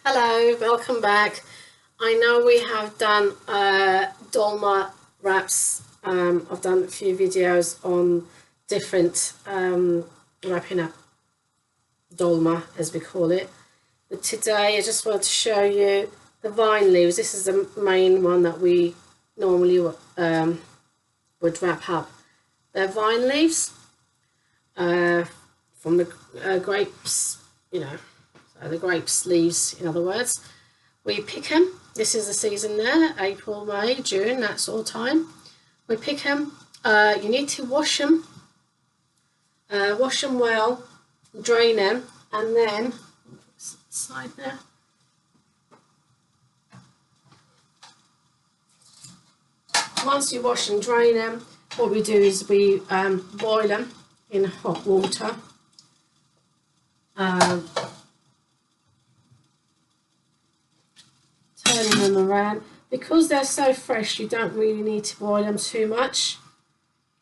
Hello, welcome back. I know we have done Dolma wraps. I've done a few videos on different wrapping up Dolma, as we call it. But today I just want to show you the vine leaves. This is the main one that we normally would wrap up. They're vine leaves from the grapes, so the grapes leaves, in other words. We pick them. This is the season there, April, May, June, that sort of time. We pick them. You need to wash them well, drain them, and then side there. Once you wash and drain them, what we do is we boil them in hot water. Turning them around. Because they're so fresh, you don't really need to boil them too much.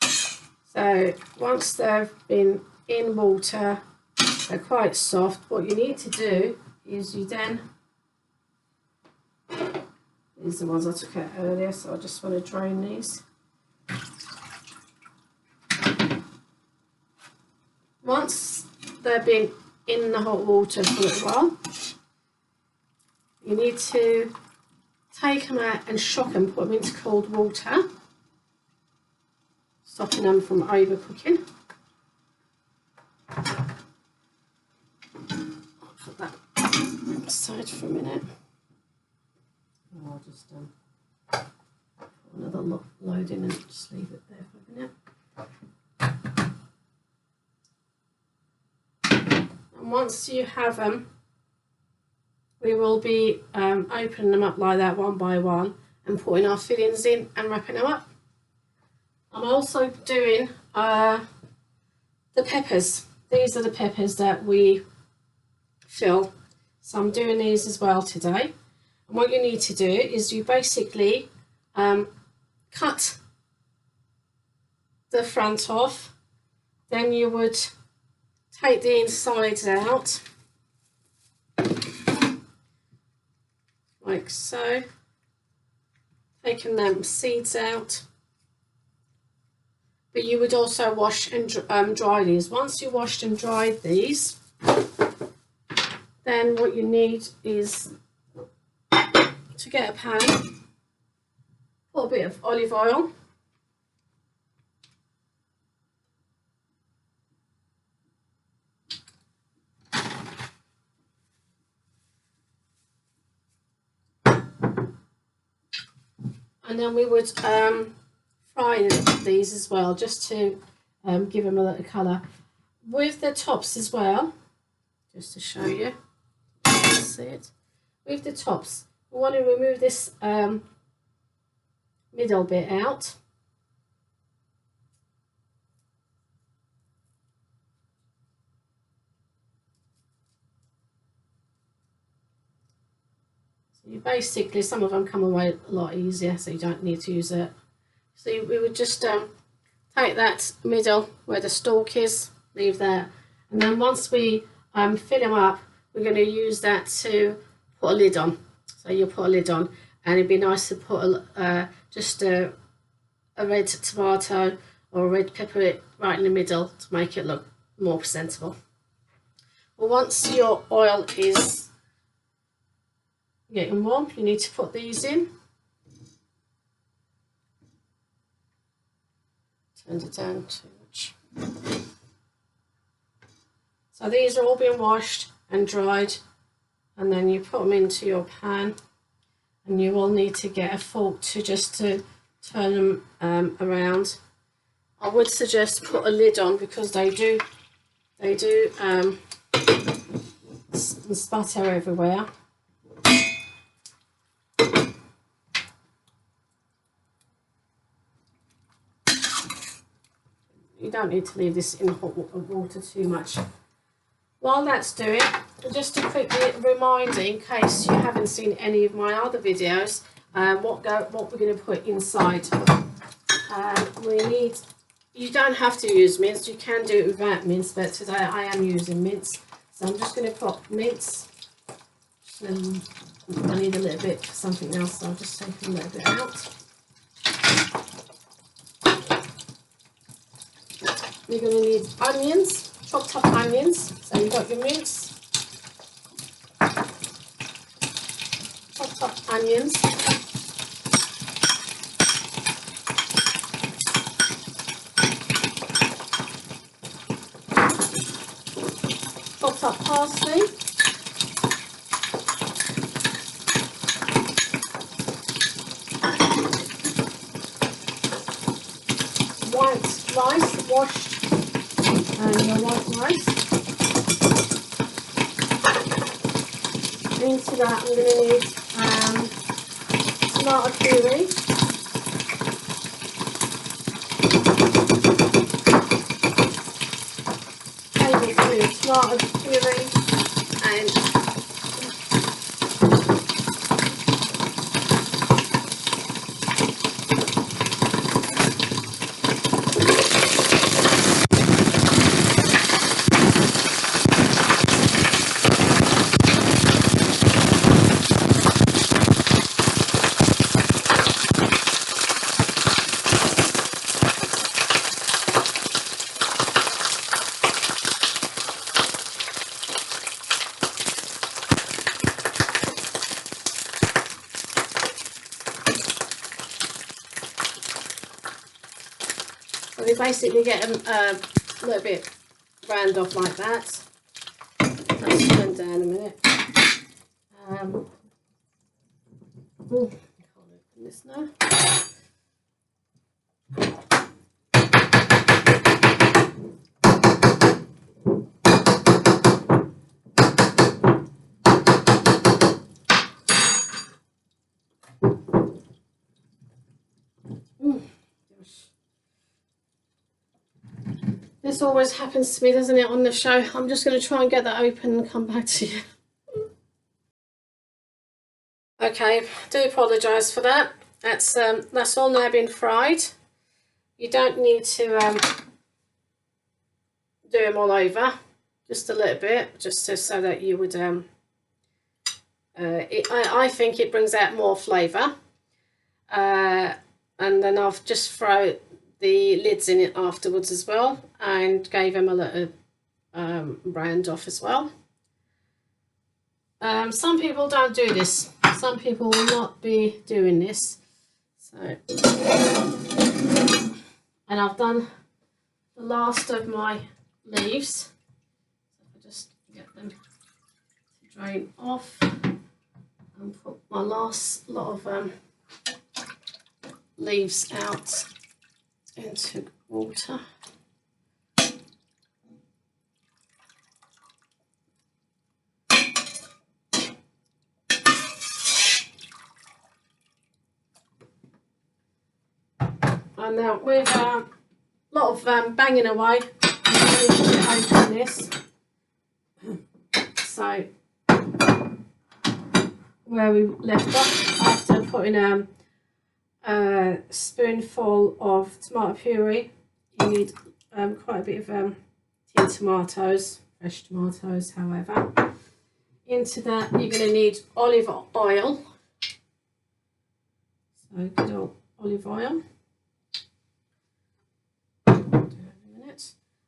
So once they've been in water, they're quite soft. What you need to do is you then, these are the ones I took out earlier, so I just want to drain these. Once they've been in the hot water for a little while, you need to take them out and shock them, put them into cold water, stopping them from overcooking. I'll put that aside for a minute. I'll just put another load in and just leave it there for a minute. And once you have them, we will be opening them up like that one by one and putting our fillings in and wrapping them up. I'm also doing the peppers. These are the peppers that we fill. So I'm doing these as well today. And what you need to do is you basically cut the front off. Then you would take the insides out, like so, taking them seeds out. But you would also wash and dry these. Once you washed and dried these, then what you need is to get a pan, put a bit of olive oil, and then we would fry these as well, just to give them a little colour. With the tops as well, just to show you, see it. With the tops, we want to remove this middle bit out. So you basically, some of them come away a lot easier, so you don't need to use it. So we would just take that middle where the stalk is, leave that, and then once we fill them up, we're going to use that to put a lid on. So you'll put a lid on, and it'd be nice to put just a red tomato or a red pepper right in the middle to make it look more presentable. Well, once your oil is getting warm, you need to put these in. Turned it down too much. So these are all being washed and dried, and then you put them into your pan, and you will need to get a fork to turn them around. I would suggest put a lid on because they do sputter everywhere. You don't need to leave this in hot water too much. While that's doing, just a quick reminder in case you haven't seen any of my other videos, what we're going to put inside. You don't have to use mince, you can do it without mince, but today I am using mince. So I'm just going to put mince, I need a little bit for something else, so I'll just take a little bit out. You're going to need onions, chopped up onions. So you've got your mix, chopped up onions, chopped up parsley, white rice, washed, and your white rice. Into that I'm going to need tomato puree, tablespoon tomato puree, and we basically get them a little bit round off like that. Let's turn down a minute. Can't open this now. This always happens to me, doesn't it, on the show? I'm just going to try and get that open and come back to you. Okay, do apologise for that. That's all now been fried. You don't need to do them all over, just a little bit, just so that you would. I think it brings out more flavour. And then I've just thrown the lids in it afterwards as well, and gave them a little round off as well. Some people don't do this. Some people will not be doing this. So, and I've done the last of my leaves. So I just get them to drain off and put my last lot of leaves out into water. And now with a lot of banging away, I'm going to open this. So where we left off, after putting a spoonful of tomato puree, you need quite a bit of tinned tomatoes, fresh tomatoes however. Into that you're going to need olive oil, so good old olive oil,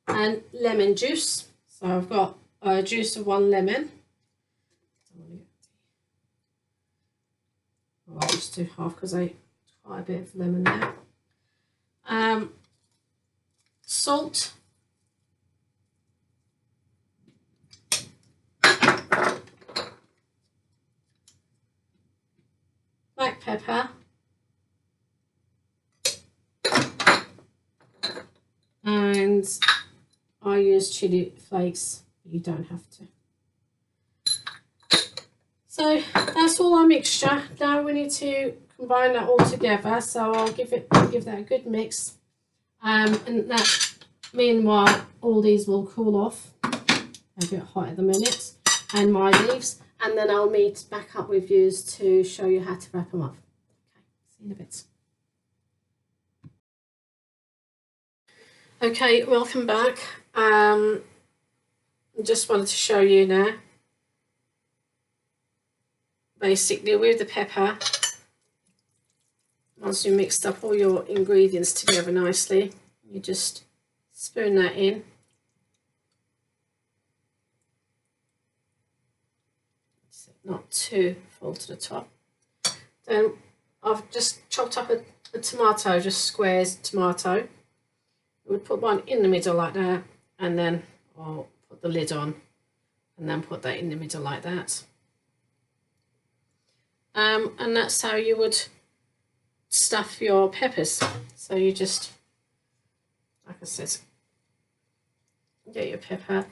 and lemon juice. So I've got a juice of 1 lemon. I'll just do half because I quite a bit of lemon there. Salt, black pepper, and I use chili flakes, but you don't have to. So that's all our mixture. Now we need to combine that all together. So I'll give that a good mix. And that meanwhile all these will cool off. They're a bit hot at the minute. And my leaves. And then I'll meet back up with you to show you how to wrap them up. Okay, see you in a bit. Okay, welcome back. Just wanted to show you now basically with the pepper, once you mixed up all your ingredients together nicely, you just spoon that in. Not too full to the top. Then I've just chopped up a tomato, just squares tomato. We'll put one in the middle like that, and then I'll put the lid on and then put that in the middle like that. And that's how you would stuff your peppers. So you just, like I said, get your pepper.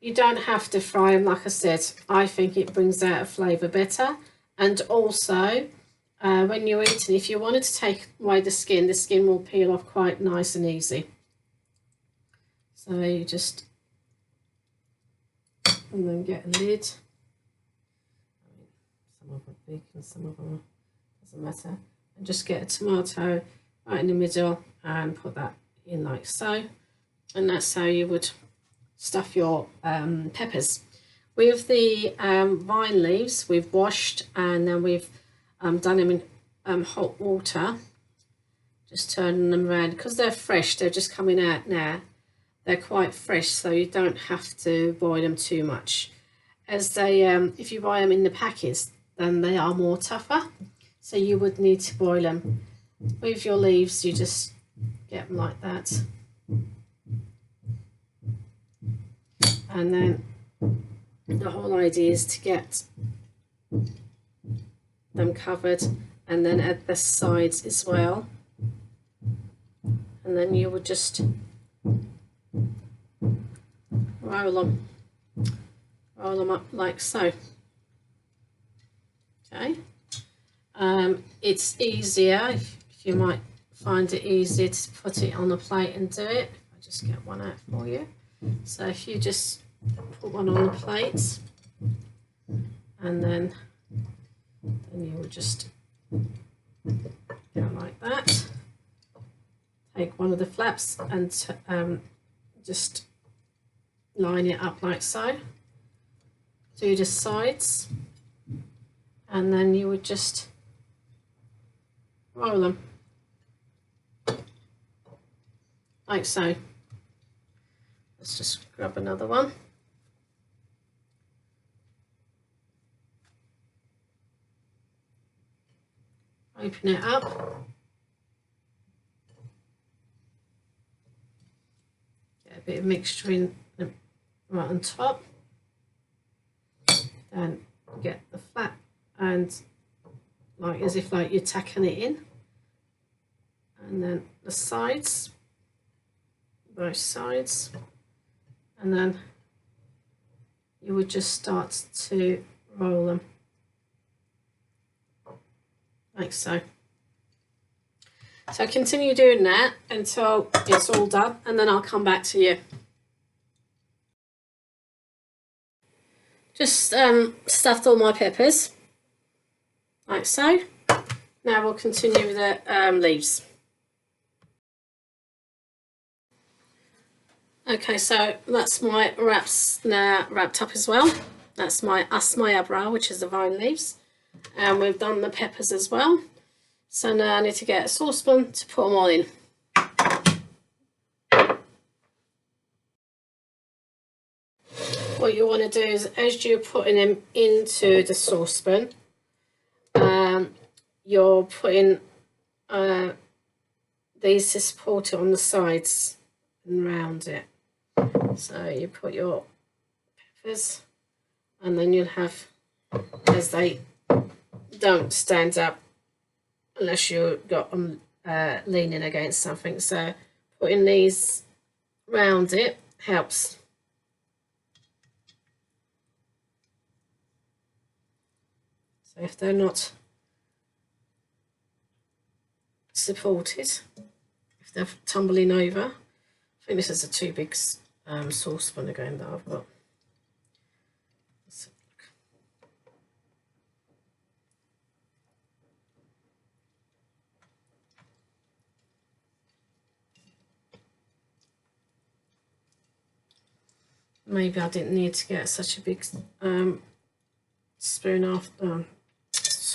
You don't have to fry them, like I said. I think it brings out a flavour better. And also, when you're eating, if you wanted to take away the skin will peel off quite nice and easy. So you just, and then get a lid. Some of them are big and some of them doesn't matter. And just get a tomato right in the middle and put that in like so. And that's how you would stuff your peppers. With the vine leaves, we've washed and then we've done them in hot water, just turning them around because they're fresh. They're just coming out now. They're quite fresh, so you don't have to boil them too much. As they, if you buy them in the packets, then they are more tougher, so you would need to boil them. With your leaves, you just get them like that. And then the whole idea is to get them covered and then at the sides as well. And then you would just roll them up like so. Okay. It's easier, if you might find it easier to put it on a plate and do it. I'll just get one out for you. So if you just put one on the plate, and then you will just go like that. Take one of the flaps and just line it up like so. Do the sides, and then you would just roll them like so. Let's just grab another one. Open it up. Get a bit of mixture in right on top. Then get the flap and like as if like you're tacking it in. And then the sides, both sides. And then you would just start to roll them like so. So continue doing that until it's all done, and then I'll come back to you. Just stuffed all my peppers like so. Now we'll continue with the leaves. Okay, so that's my wraps now wrapped up as well. That's my Yaprak, which is the vine leaves. And we've done the peppers as well. So now I need to get a saucepan to put them all in. What you want to do is, as you're putting them into the saucepan, you're putting these to support it on the sides and round it. So you put your peppers, and then you'll have, as they don't stand up unless you've got them leaning against something, so putting these round it helps. So if they're not supported, if they're tumbling over, I think this is a too big saucepan again that I've got. Let's have a look. Maybe I didn't need to get such a big spoon after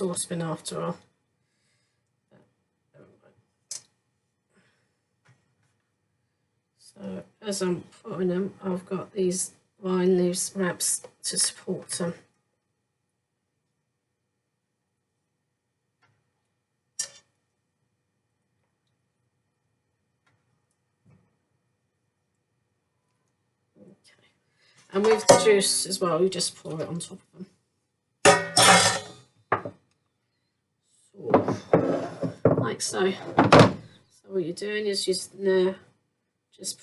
saucepan after all. So as I'm putting them, I've got these vine leaves wraps to support them. Okay, and with the juice as well, you just pour it on top of them. Like so. So what you're doing is just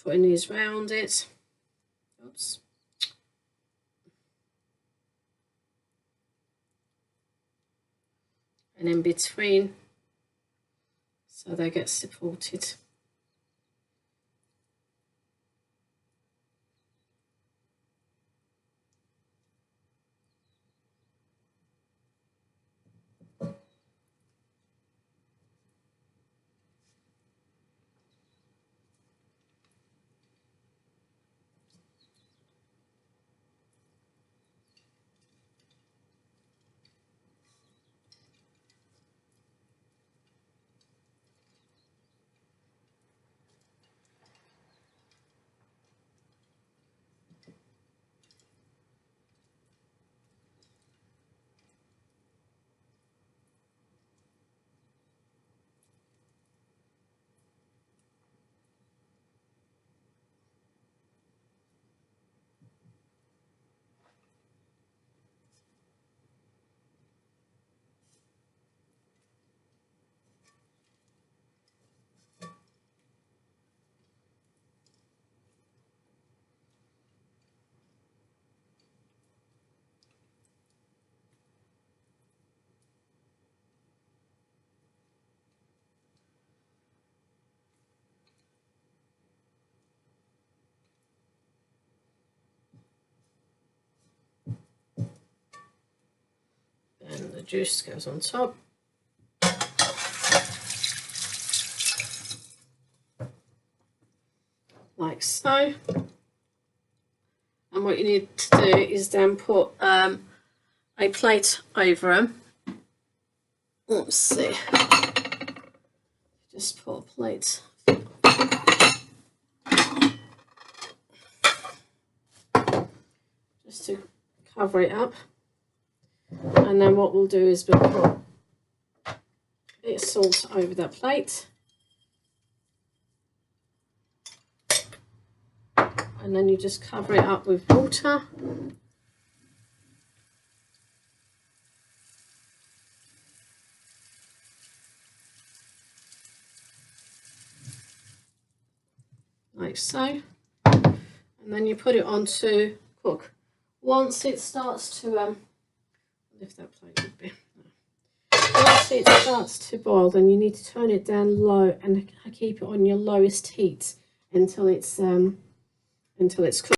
putting these round it. Oops. And in between, so they get supported. And the juice goes on top. Like so. And what you need to do is then put a plate over them. Let's see. Just put a plate. Just to cover it up. And then what we'll do is we'll put a bit of salt over that plate. And then you just cover it up with water. Like so. And then you put it on to cook. Once it starts to lift that plate would be. Once it starts to boil, then you need to turn it down low and keep it on your lowest heat until it's cooked.